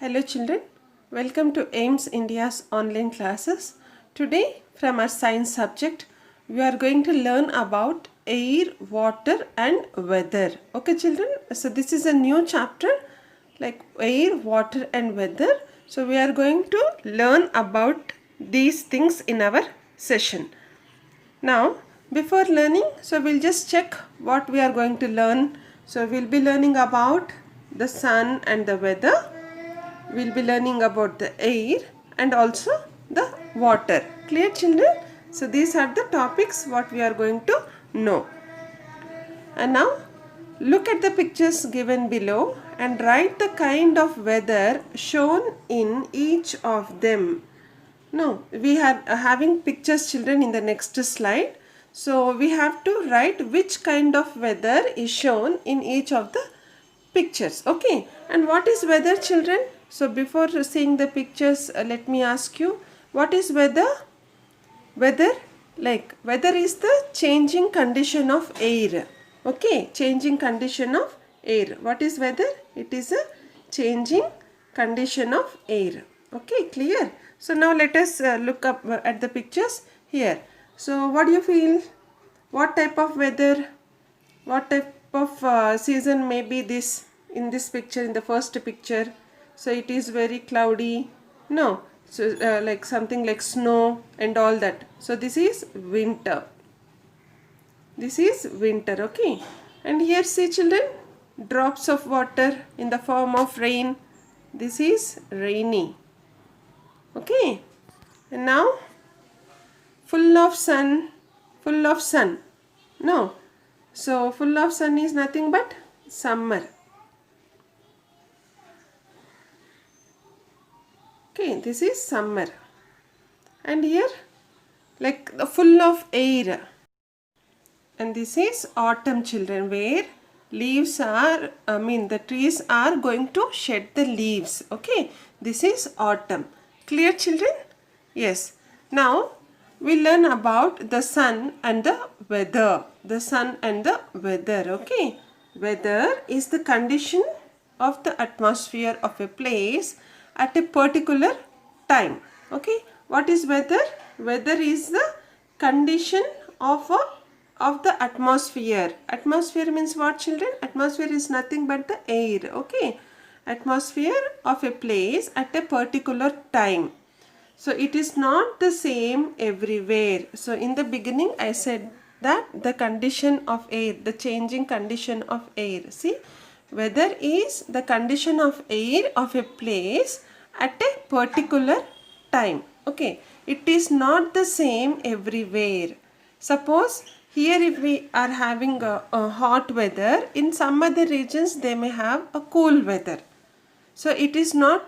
Hello children, welcome to AIMS India's online classes. Today from our science subject, we are going to learn about air, water and weather. Okay children, so this is a new chapter like air, water and weather. So we are going to learn about these things in our session. Now before learning, so we'll just check what we are going to learn. So we'll be learning about the sun and the weather. We'll be learning about the air and also the water. Clear children? So these are the topics what we are going to know. And now look at the pictures given below and write the kind of weather shown in each of them. No, we are having pictures children in the next slide. So we have to write which kind of weather is shown in each of the pictures. Okay, and what is weather children? So before seeing the pictures, let me ask you, what is weather? Weather is the changing condition of air. Okay, changing condition of air. What is weather? It is a changing condition of air. Okay, clear? So now let us look up at the pictures here. So what do you feel? What type of weather? What type of season may be this in this picture, in the first picture? So it is very cloudy. No, so like something like snow and all that. So this is winter. This is winter, okay. And here see children, drops of water in the form of rain. This is rainy. Okay. And now full of sun, full of sun. No. So full of sun is nothing but summer. Okay, this is summer. And here like the full of air. And this is autumn children, where leaves are, the trees are going to shed the leaves. Okay, this is autumn. Clear children? Yes. Now we learn about the sun and the weather. The sun and the weather. Okay, weather is the condition of the atmosphere of a place at a particular time. Okay, what is weather? Weather is the condition of the atmosphere. Atmosphere means what children? Atmosphere is nothing but the air. Okay, atmosphere of a place at a particular time. So it is not the same everywhere. So in the beginning I said that the condition of air, the changing condition of air. See, weather is the condition of air of a place at a particular time. Okay, it is not the same everywhere. Suppose here if we are having a hot weather, in some other regions they may have a cool weather. So it is not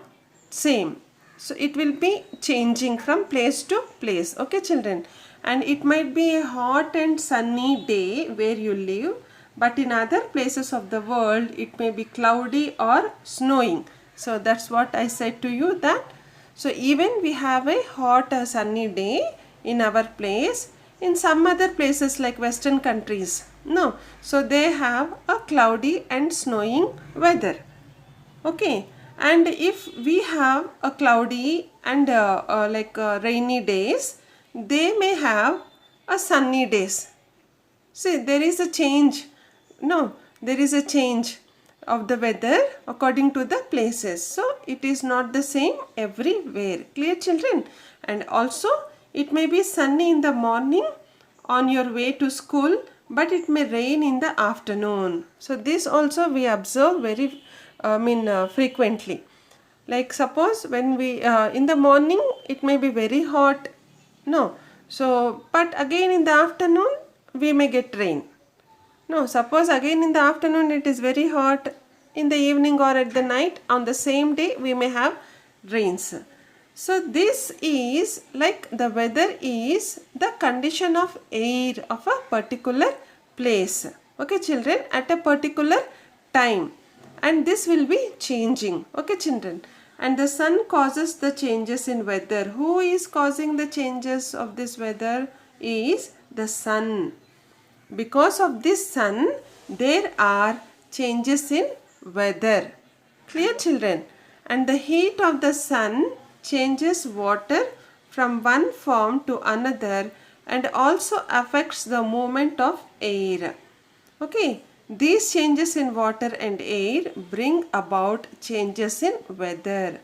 same. So it will be changing from place to place. Okay children, and it might be a hot and sunny day where you live, but in other places of the world it may be cloudy or snowing. So that's what I said to you, that so even we have a hot or sunny day in our place, in some other places like western countries, no, so they have a cloudy and snowing weather. Okay, and if we have a cloudy and rainy days, they may have a sunny days. See, there is a change. No, there is a change of the weather according to the places. So it is not the same everywhere. Clear children? And also it may be sunny in the morning on your way to school, but it may rain in the afternoon. So this also we observe very frequently. Like suppose when we in the morning it may be very hot. No. So but again in the afternoon we may get rain. No, suppose again in the afternoon it is very hot, in the evening or at the night on the same day we may have rains. So this is like the weather is the condition of air of a particular place. Okay children, at a particular time, and this will be changing. Okay children, and the sun causes the changes in weather. Who is causing the changes of this weather? Is the sun. Because of this sun, there are changes in weather. Clear children? and the heat of the sun changes water from one form to another and also affects the movement of air. Okay, these changes in water and air bring about changes in weather.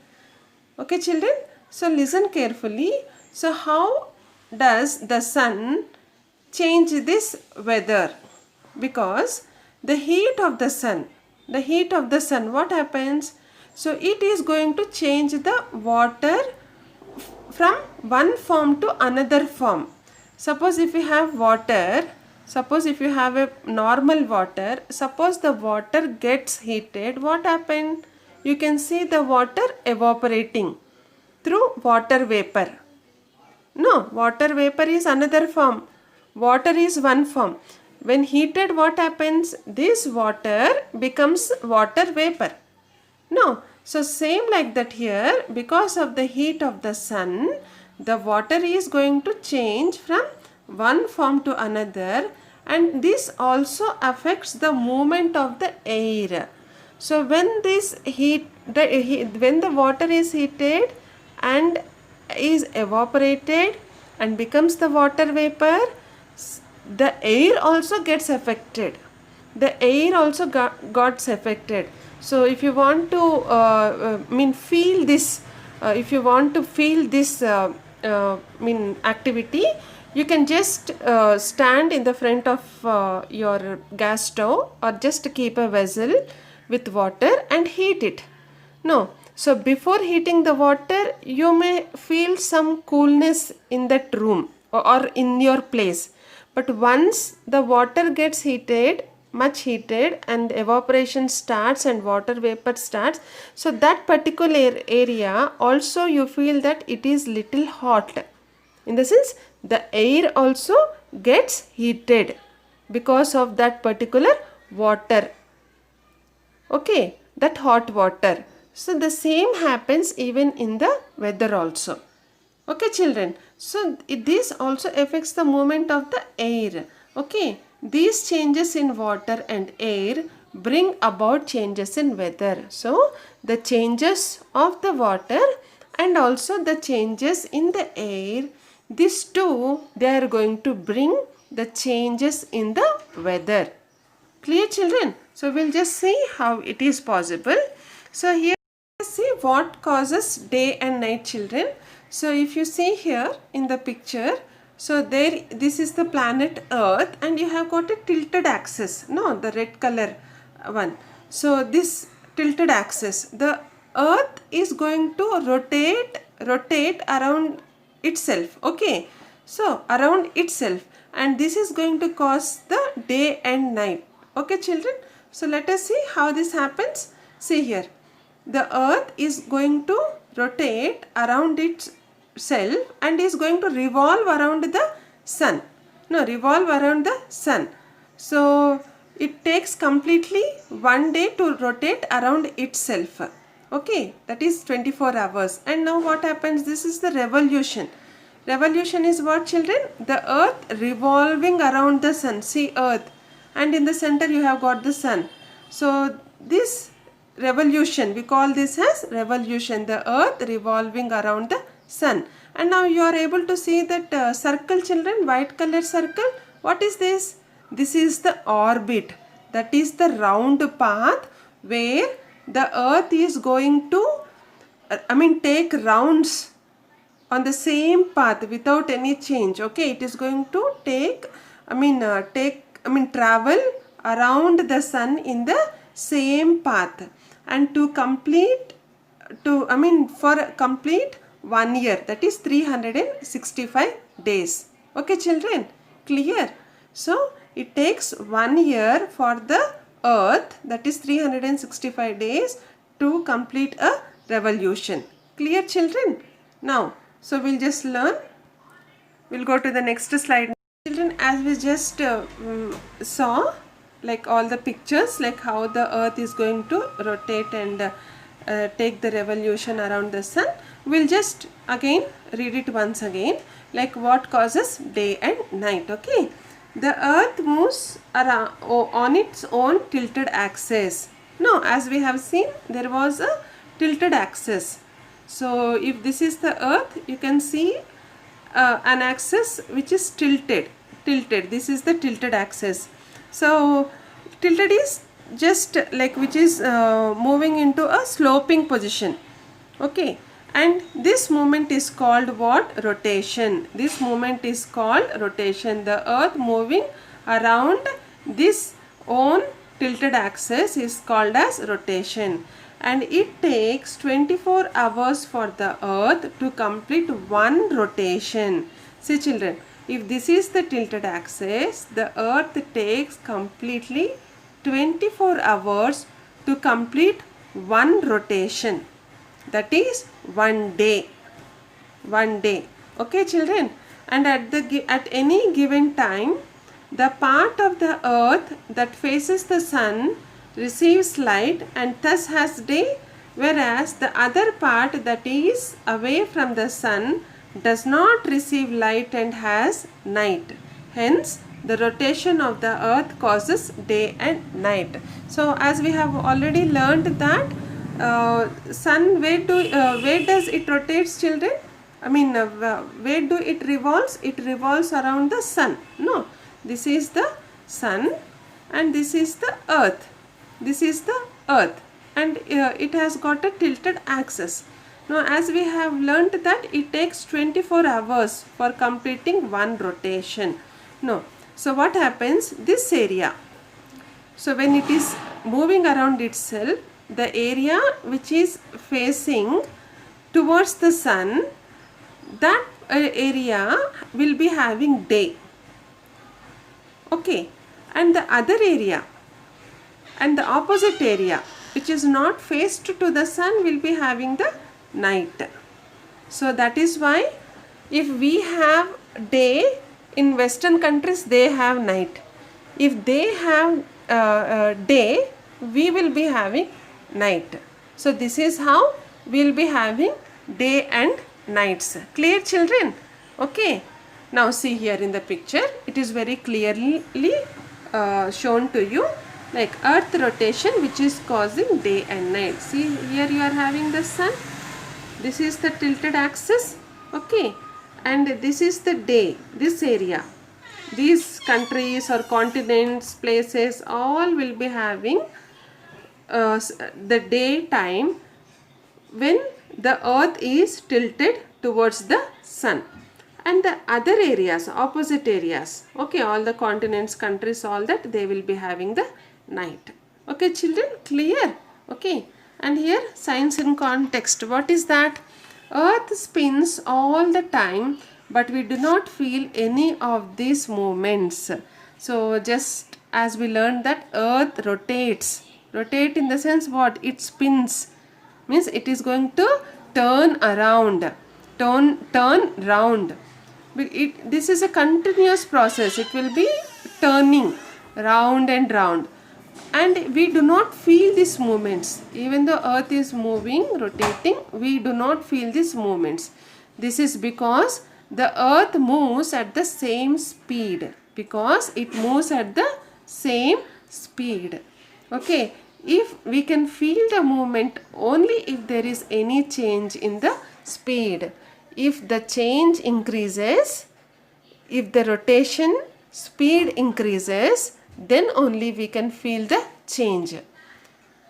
Okay, children, so listen carefully. So how does the sun change this weather? Because the heat of the sun, what happens? So it is going to change the water from one form to another form. Suppose if you have water, suppose if you have a normal water, suppose the water gets heated, what happened? You can see the water evaporating through water vapor. No, water vapor is another form. Water is one form. When heated, what happens? This water becomes water vapor. No, so same like that here, because of the heat of the sun, the water is going to change from one form to another, and this also affects the movement of the air. So when this when the water is heated and is evaporated and becomes the water vapor, the air also gets affected. The air also got affected. So if you want to feel this, if you want to feel this activity, you can just stand in the front of your gas stove or just keep a vessel with water and heat it. No, so before heating the water, you may feel some coolness in that room or in your place. But once the water gets heated, much heated, and evaporation starts and water vapor starts, so that particular area also you feel that it is little hot. In the sense, the air also gets heated because of that particular water. Okay, that hot water. So the same happens even in the weather also. Okay, children. So this also affects the movement of the air. Okay, these changes in water and air bring about changes in weather. So the changes of the water and also the changes in the air, these two, they are going to bring the changes in the weather. Clear, children? So we'll just see how it is possible. So here, see what causes day and night, children. So if you see here in the picture, so there, this is the planet Earth and you have got a tilted axis. No, the red color one. So this tilted axis, the Earth is going to rotate around itself. Okay, so around itself, and this is going to cause the day and night. Okay, children. So let us see how this happens. See here, the Earth is going to rotate around itself and is going to revolve around the sun. No, revolve around the sun. So it takes completely one day to rotate around itself. Okay, that is 24 hours. And now what happens? This is the revolution. Revolution is what, children? The Earth revolving around the sun. See, Earth. And in the center you have got the sun. So this revolution, we call this as revolution, the Earth revolving around the sun. And now you are able to see that circle, children, white color circle. What is this? This is the orbit. That is the round path where the Earth is going to take rounds on the same path without any change. Okay, it is going to travel around the sun in the same path, and for complete 1 year, that is 365 days. Okay, children, clear? So it takes 1 year for the Earth, that is 365 days, to complete a revolution. Clear, children? Now, so we'll just learn. We'll go to the next slide. Children, as we just saw, like all the pictures, like how the Earth is going to rotate and take the revolution around the sun, we'll just again read it once again, like what causes day and night. Okay, the Earth moves around on its own tilted axis. No, as we have seen, there was a tilted axis. So if this is the earth, you can see an axis which is tilted. This is the tilted axis. So tilted is just like which is moving into a sloping position. Okay, and this movement is called what? Rotation. This movement is called rotation. The earth moving around this own tilted axis is called as rotation, and it takes 24 hours for the earth to complete one rotation. See children, if this is the tilted axis, the earth takes completely 24 hours to complete one rotation. That is one day. Okay children, and at any given time, the part of the earth that faces the sun receives light and thus has day, whereas the other part that is away from the sun does not receive light and has night. Hence, the rotation of the earth causes day and night. So as we have already learned that sun, where does it rotates, children? I mean, where do it revolves? It revolves around the sun. No, this is the sun and this is the earth. This is the earth, and it has got a tilted axis. Now as we have learnt that it takes 24 hours for completing one rotation. No, so what happens? This area, so when it is moving around itself, the area which is facing towards the sun, that area will be having day. Okay, and the other area and the opposite area which is not faced to the sun will be having the night. So that is why if we have day, in Western countries they have night. If they have day, we will be having night. So this is how we will be having day and nights. Clear children? Okay. Now see here in the picture, it is very clearly shown to you, like earth rotation which is causing day and night. See here you are having the sun. This is the tilted axis. Okay. And this is the day, this area. These countries or continents, places, all will be having the day time when the earth is tilted towards the sun. And the other areas, opposite areas, okay, all the continents, countries, all that, they will be having the night. Okay children, clear? Okay, and here science in context. What is that? Earth spins all the time, but we do not feel any of these movements. So just as we learned that earth rotates. Rotate in the sense what? It spins. Means it is going to turn around. Turn round. This is a continuous process. It will be turning round and round. And we do not feel these movements. Even though earth is moving, rotating, we do not feel these movements. This is because the earth moves at the same speed. Because it moves at the same speed. Okay. If we can feel the movement only if there is any change in the speed. If the change increases, if the rotation speed increases, then only we can feel the change.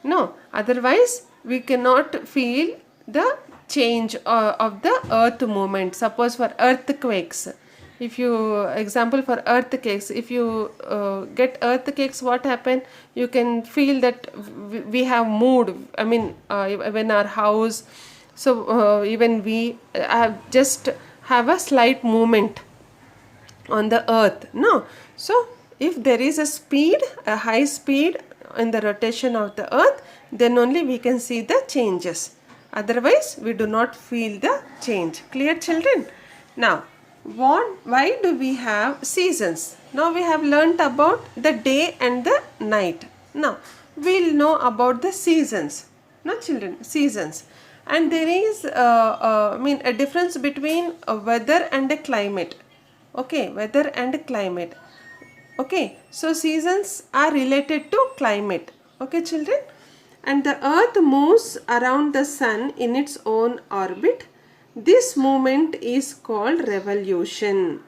No, otherwise we cannot feel the change of the earth movement. Suppose for earthquakes, if you, example for earthquakes, if you get earthquakes, what happen? You can feel that we have moved. I mean, when our house, so even we just have a slight movement on the earth. No, so if there is a speed, a high speed in the rotation of the earth, then only we can see the changes. Otherwise, we do not feel the change. Clear children? Now, why do we have seasons? Now we have learnt about the day and the night. Now we'll know about the seasons. No children, seasons. And there is a difference between a weather and a climate. Okay, weather and climate. Okay, so seasons are related to climate. Okay children. and the earth moves around the sun in its own orbit. This movement is called revolution.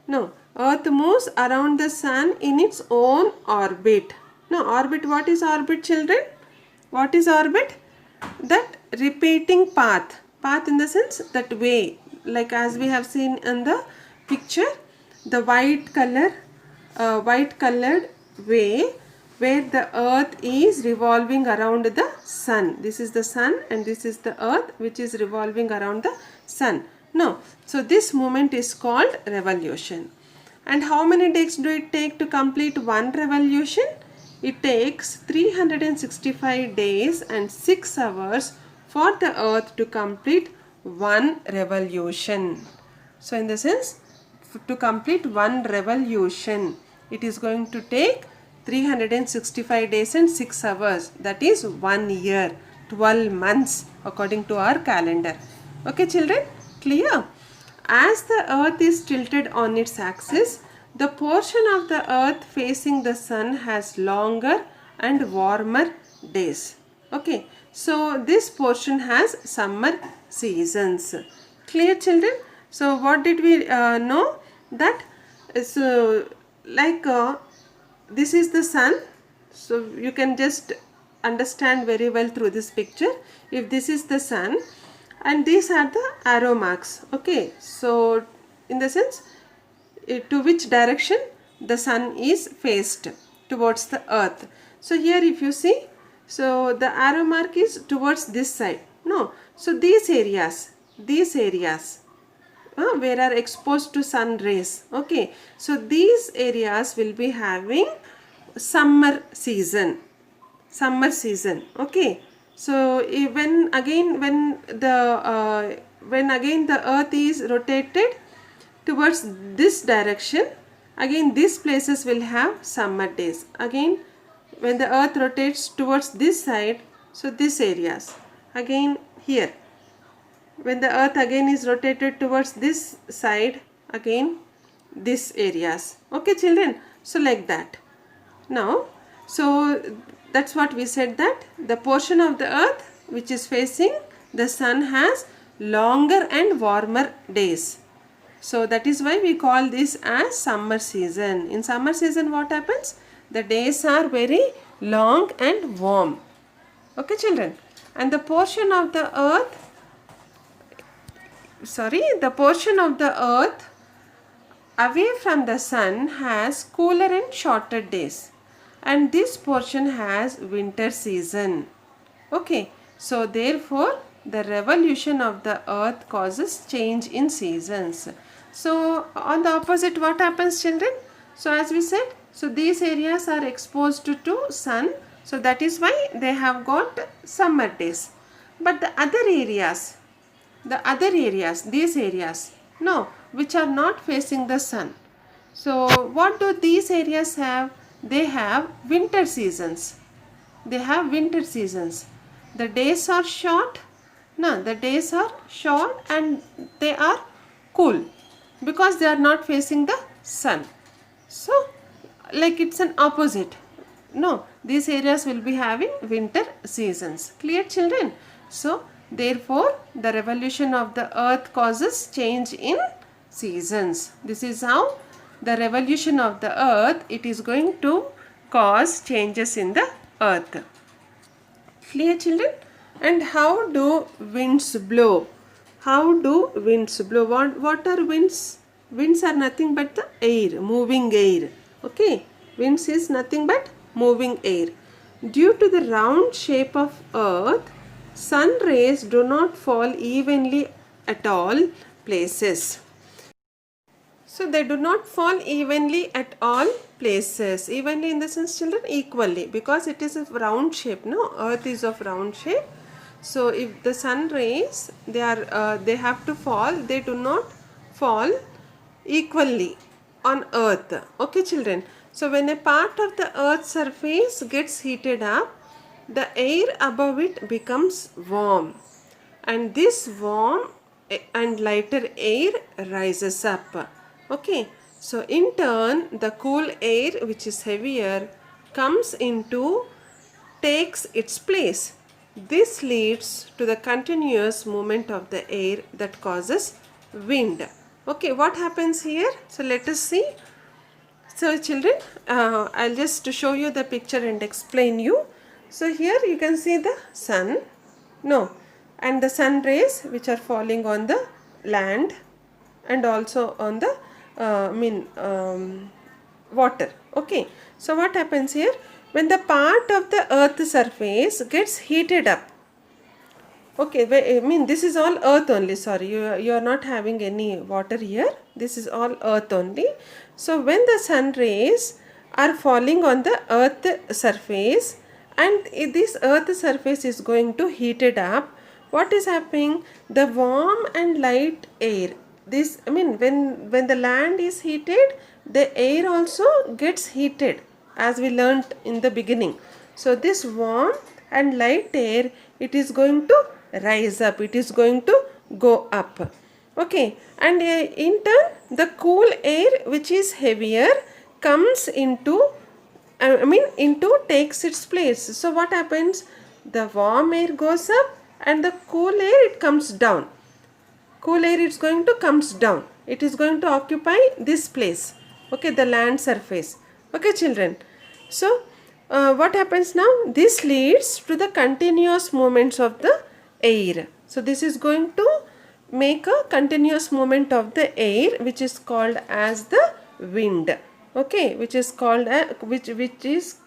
No, earth moves around the sun in its own orbit. No, orbit, what is orbit, children? What is orbit? That repeating path. Path in the sense that way, like as we have seen in the picture, the white colored way where the earth is revolving around the sun. This is the sun and this is the earth which is revolving around the sun. No, so this movement is called revolution. And how many days do it take to complete one revolution? It takes 365 days and 6 hours for the earth to complete one revolution. So in the sense, to complete one revolution, it is going to take 365 days and 6 hours. That is 1 year, 12 months according to our calendar. Okay children, clear? As the earth is tilted on its axis, the portion of the earth facing the sun has longer and warmer days. Okay, so this portion has summer seasons. Clear children? So what did we know? That this is the sun. So you can just understand very well through this picture. If this is the sun and these are the arrow marks. Okay, so in the sense, to which direction the sun is faced, towards the earth. So here if you see, so the arrow mark is towards this side. No, so these areas where are exposed to sun rays. Okay, so these areas will be having summer season. Okay, so when again the earth is rotated towards this direction, again these places will have summer days. Again when the earth rotates towards this side, so these areas, again here when the earth again is rotated towards this side, again these areas. Okay children, so like that. Now, so that's what we said, that the portion of the earth which is facing the sun has longer and warmer days. So that is why we call this as summer season. In summer season what happens? The days are very long and warm. Okay children. And the portion of the earth away from the sun has cooler and shorter days. And this portion has winter season. Okay. So therefore the revolution of the earth causes change in seasons. So on the opposite what happens children? So as we said, so these areas are exposed to sun, so that is why they have got summer days. But the other areas, these areas, no, which are not facing the sun. So what do these areas have? They have winter seasons. The days are short. No, the days are short and they are cool because they are not facing the sun. So like it's an opposite. No, these areas will be having winter seasons. Clear children? So therefore the revolution of the earth causes change in seasons. This is how the revolution of the earth, it is going to cause changes in the earth. Clear children? And how do winds blow? What are winds? Winds are nothing but the air, moving air. Okay, winds is nothing but moving air. Due to the round shape of earth, sun rays do not fall evenly at all places. So they do not fall evenly at all places. Evenly in the sense children, equally, because it is a round shape. No, earth is of round shape. So if the sun rays, they have to fall, they do not fall equally on earth. Okay children. So when a part of the earth's surface gets heated up, the air above it becomes warm, and this warm and lighter air rises up. Okay, so in turn the cool air which is heavier comes into takes its place. This leads to the continuous movement of the air that causes wind. Okay, what happens here? So let us see. So children, I'll just show you the picture and explain you. So here you can see the sun, and the sun rays which are falling on the land and also on the water. Okay, so what happens here? When the part of the earth surface gets heated up, okay, this is all earth only, sorry, you are not having any water here, this is all earth only. So when the sun rays are falling on the earth surface and this earth surface is going to heat it up, what is happening? The warm and light air, when the land is heated, the air also gets heated, as we learnt in the beginning. So this warm and light air, it is going to rise up, it is going to go up. Okay, and in turn the cool air which is heavier comes into takes its place. So what happens? The warm air goes up and the cool air, it comes down. Cool air is going to comes down, it is going to occupy this place, okay, the land surface. Okay children, so what happens now? This leads to the continuous movements of the air. So this is going to make a continuous movement of the air, which is called as the wind. Okay, which is called which is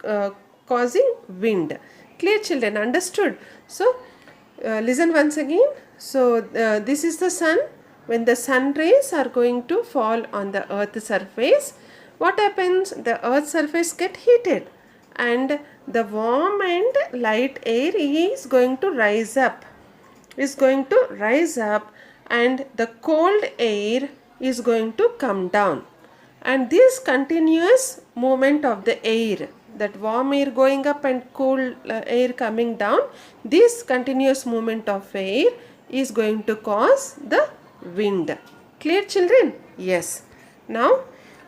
causing wind. Clear children, understood? So listen once again. So this is the sun. When the sun rays are going to fall on the earth surface, what happens? The earth surface get heated and the warm and light air is going to rise up, and the cold air is going to come down. And this continuous movement of the air, that warm air going up and cool air coming down, this continuous movement of air is going to cause the wind. Clear children? Yes. Now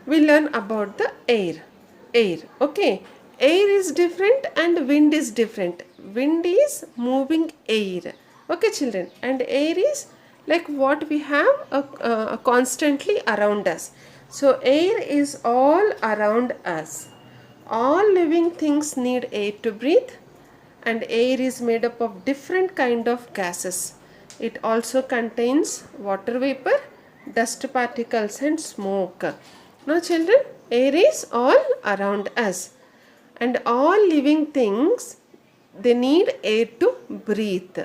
we learn about the air. Okay, air is different and wind is different. Wind is moving air. Okay children, and air is like what we have constantly around us. So air is all around us. All living things need air to breathe, and air is made up of different kind of gases. It also contains water vapor, dust particles and smoke. Now children, air is all around us, and all living things, they need air to breathe.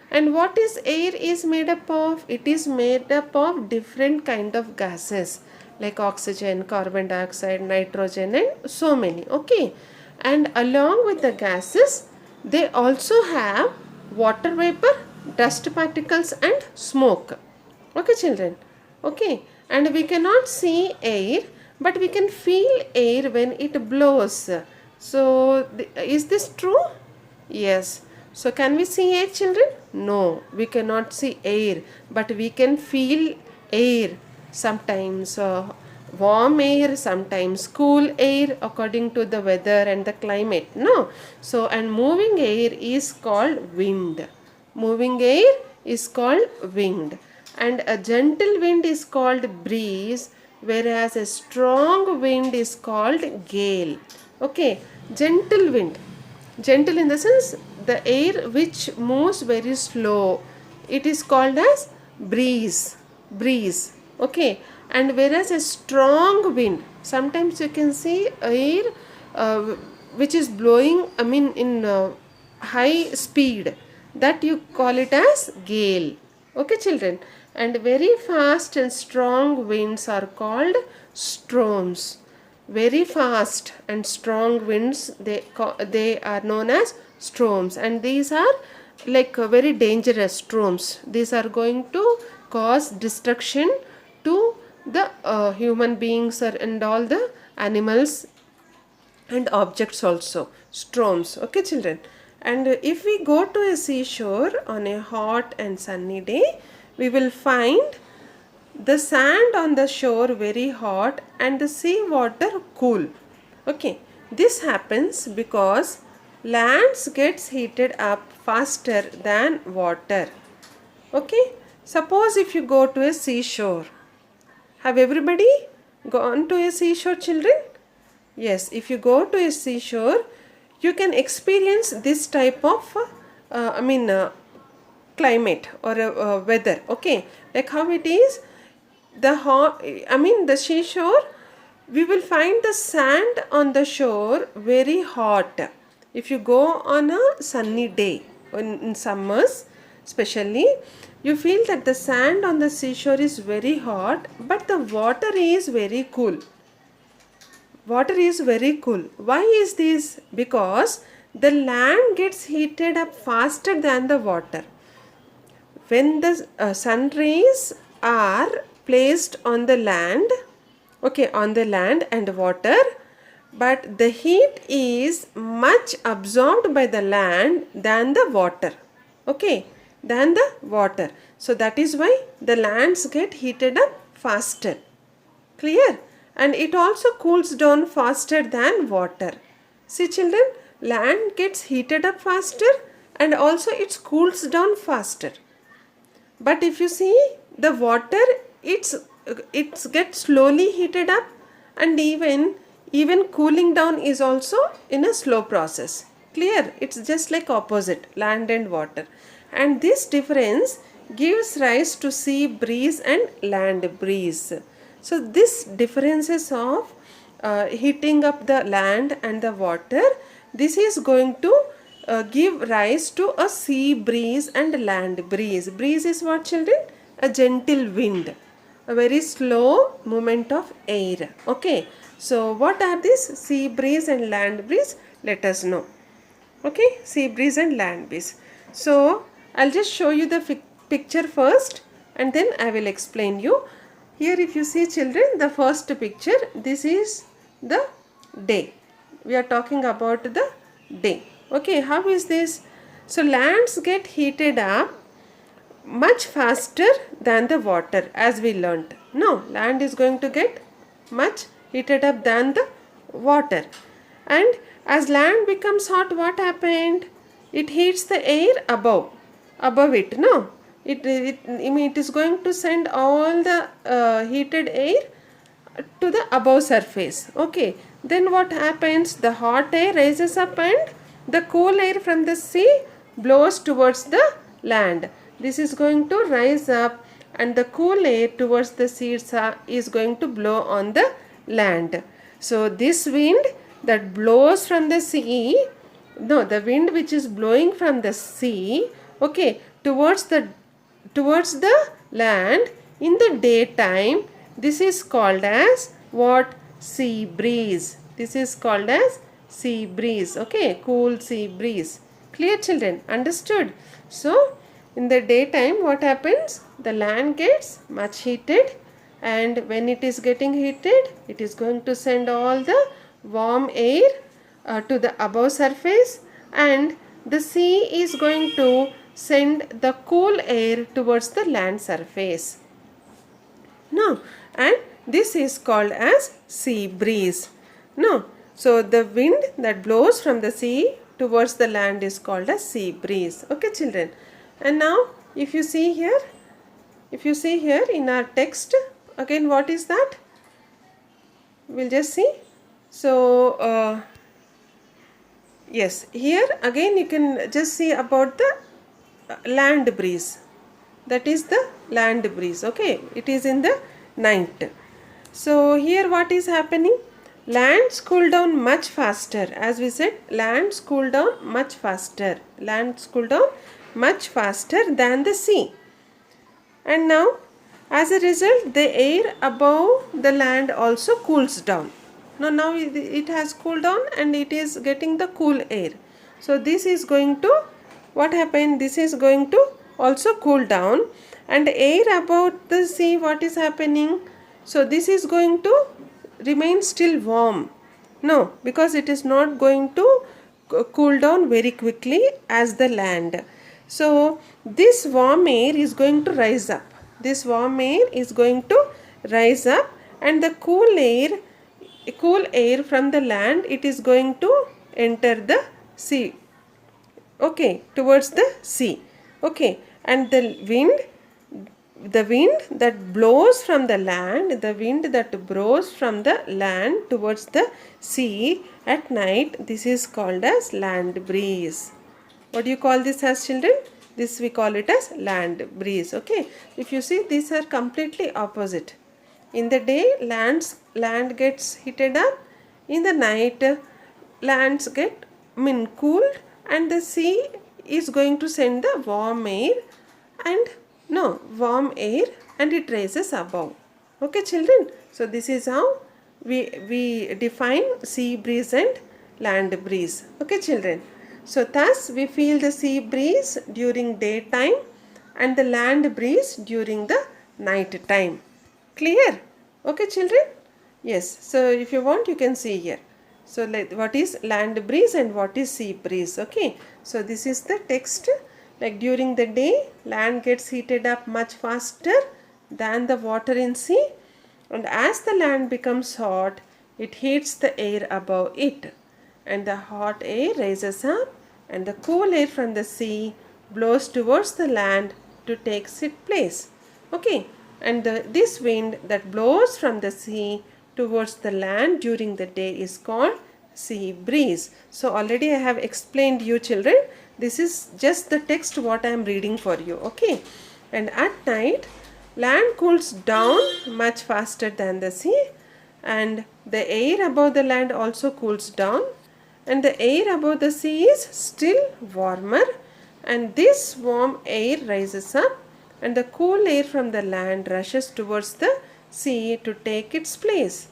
And what is air is made up of? It is made up of different kind of gases like oxygen, carbon dioxide, nitrogen and so many. Okay, and along with the gases, they also have water vapor, dust particles and smoke. Okay children, okay, and we cannot see air, but we can feel air when it blows. So is this true? Yes. So can we see air children? No, we cannot see air, but we can feel air. Sometimes warm air, sometimes cool air according to the weather and the climate. No. So and moving air is called wind. Moving air is called wind. And a gentle wind is called breeze, whereas a strong wind is called gale. Okay, gentle wind. Gentle in the sense the air which moves very slow, it is called as breeze. Okay, and whereas a strong wind, sometimes you can see air which is blowing in high speed, that you call it as gale. Okay children, and very fast and strong winds are called storms. Very fast and strong winds, they are known as storms, and these are like very dangerous storms. These are going to cause destruction to the human beings and all the animals and objects also. Storms. Okay children, and if we go to a seashore on a hot and sunny day, we will find the sand on the shore very hot and the sea water cool. Okay, this happens because lands gets heated up faster than water. Okay, suppose if you go to a seashore. Have everybody gone to a seashore, children? Yes, if you go to a seashore, you can experience this type of climate or weather. Okay, like how it is. The seashore, we will find the sand on the shore very hot. If you go on a sunny day in summers, especially, you feel that the sand on the seashore is very hot, but the water is very cool. Water is very cool. Why is this? Because the land gets heated up faster than the water. When the sun rays are placed on the land, okay, on the land and water, but the heat is much absorbed by the land than the water. Okay, than the water. So that is why the lands get heated up faster. Clear? And it also cools down faster than water. See children, land gets heated up faster and also it cools down faster. But if you see the water, it gets slowly heated up, and even cooling down is also in a slow process. Clear? It's just like opposite, land and water. And this difference gives rise to sea breeze and land breeze. So this differences of heating up the land and the water, this is going to give rise to a sea breeze and land breeze. Breeze is what, children? A gentle wind, a very slow movement of air. Okay, so what are these sea breeze and land breeze? Let us know. Okay, sea breeze and land breeze. So I'll just show you the picture first and then I will explain you. Here if you see children, the first picture, this is the day. We are talking about the day. Okay, how is this? So lands get heated up much faster than the water, as we learnt. No, land is going to get much heated up than the water. And as land becomes hot, what happened? It heats the air above it. No, it is going to send all the heated air to the above surface. Okay, then what happens? The hot air rises up and the cool air from the sea blows towards the land. This is going to rise up and the cool air towards the sea is going to blow on the land. So this wind that blows from the sea, the wind which is blowing from the sea, okay, towards the land in the daytime, this is called as what? Sea breeze. This is called as sea breeze. Okay, cool sea breeze. Clear children? Understood? So in the daytime what happens? The land gets much heated, and when it is getting heated, it is going to send all the warm air to the above surface, and the sea is going to send the cool air towards the land surface. No, and this is called as sea breeze. No, so the wind that blows from the sea towards the land is called as sea breeze. Okay children, and now if you see here in our text, again what is that? We'll just see. So yes, here again you can just see about the land breeze. That is the land breeze. Okay, it is in the ninth. So here what is happening? Lands cool down much faster. As we said, lands cool down much faster. Lands cool down much faster than the sea. And now as a result, the air above the land also cools down. Now it has cooled down and it is getting the cool air. So this is going to, what happened? This is going to also cool down, and air above the sea, what is happening? So this is going to remain still warm. No, because it is not going to cool down very quickly as the land. So this warm air is going to rise up. This warm air is going to rise up, and the cool air from the land, it is going to enter the sea. Okay, towards the sea. Okay, and the wind that blows from the land, towards the sea at night, this is called as land breeze. What do you call this as, children? This we call it as land breeze. Okay, if you see, these are completely opposite. In the day, land gets heated up. In the night, lands get cooled, and the sea is going to send the warm air and it rises above. Okay, children, so this is how we define sea breeze and land breeze. Okay, children, so thus we feel the sea breeze during daytime and the land breeze during the night time. Clear? Okay, children? Yes, so if you want, you can see here. So what is land breeze and what is sea breeze? Okay, so this is the text. Like during the day, land gets heated up much faster than the water in sea, and as the land becomes hot, it heats the air above it, and the hot air rises up, and the cool air from the sea blows towards the land to take its place. Okay, and this wind that blows from the sea towards the land during the day is called sea breeze. So already I have explained you, children. This is just the text what I am reading for you. Okay, and at night, land cools down much faster than the sea, and the air above the land also cools down, and the air above the sea is still warmer, and this warm air rises up, and the cool air from the land rushes towards the sea to take its place.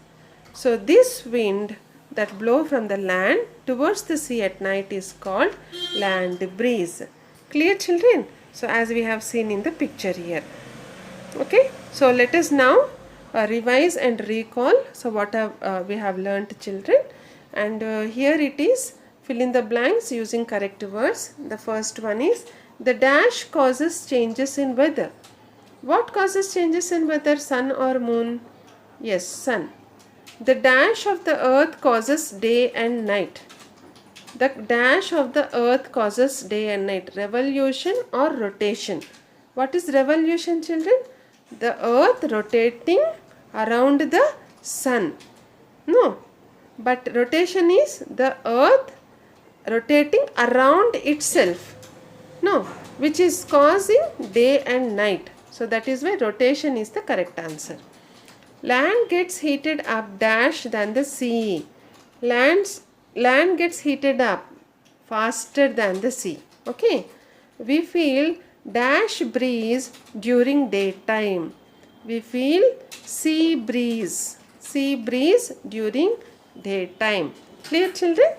So this wind that blow from the land towards the sea at night is called land breeze. Clear, children? So as we have seen in the picture here. Okay, so let us now revise and recall. So what we have learnt, children, and here it is, fill in the blanks using correct words. The first one is, the dash causes changes in weather. What causes changes in weather, sun or moon? Yes, sun. The dash of the earth causes day and night. The dash of the earth causes day and night. Revolution or rotation? What is revolution, children? The earth rotating around the sun. No, but rotation is the earth rotating around itself. No, which is causing day and night. So that is why rotation is the correct answer. Land gets heated up dash than the sea. Land gets heated up faster than the sea. Okay. We feel dash breeze during daytime. We feel sea breeze during daytime. Clear, children?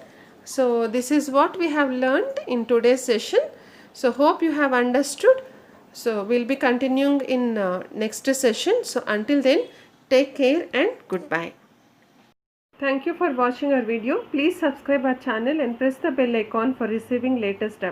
So this is what we have learned in today's session. So hope you have understood. So we'll be continuing in next session. So until then, take care and goodbye. Thank you for watching our video. Please subscribe our channel and press the bell icon for receiving latest updates.